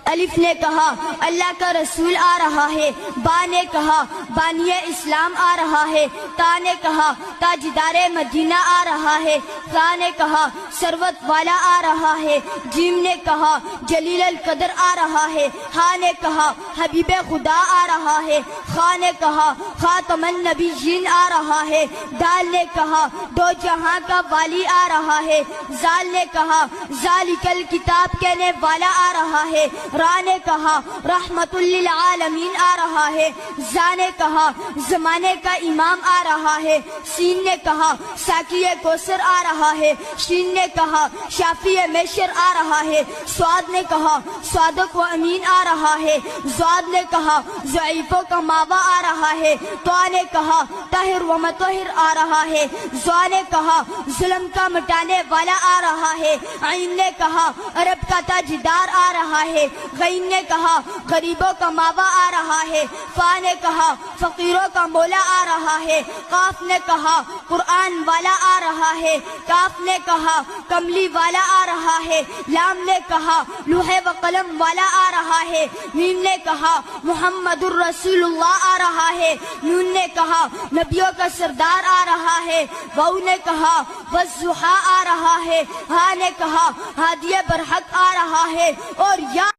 الف نے کہا اللہ کا رسول آ رہا ہے، با نے کہا بانی اسلام آ رہا ہے، تا نے کہا تاجدار مدینہ آ رہا ہے، تا نے کہا ثروت والا آ رہا ہے، جیم نے کہا جلیل القدر آ رہا ہے، ہا نے کہا حبیب خدا آ رہا ہے، خا نے کہا خاتم النبیین آ رہا ہے، دال نے کہا دو جہاں کا والی آ رہا ہے، زال نے کہا ذالک الکتاب کہنے والا آ رہا ہے، را نے کہا رحمت للعالمین آ رہا ہے، زا نے کہا زمانے کا امام آ رہا ہے، سین نے کہا ساقی کوثر آ رہا ہے، شین نے کہا شافی میشر آ رہا ہے، سواد نے کہا صادق و امین آ رہا ہے، زواد نے کہا ضعیفوں کا ماوا آ رہا ہے، طا نے کہا طاہر و مطہر آ رہا ہے، زوا نے کہا ظلم کا مٹانے والا آ رہا ہے، عین نے کہا عرب کا تاجدار آ رہا ہے، غین نے کہا غریبوں کا ماوا آ رہا ہے، فا نے کہا فقیروں کا مولا آ رہا ہے، قاف نے کہا قرآن والا آ رہا ہے، کاف نے کہا کملی والا آ رہا ہے، لام نے کہا لوح و قلم والا آ رہا ہے، میم نے کہا محمد الرسول اللہ آ رہا ہے، نون نے کہا نبیوں کا سردار آ رہا ہے، واو نے کہا والضحیٰ آ رہا ہے، ہا نے کہا ہادی برحق آ رہا ہے، اور یا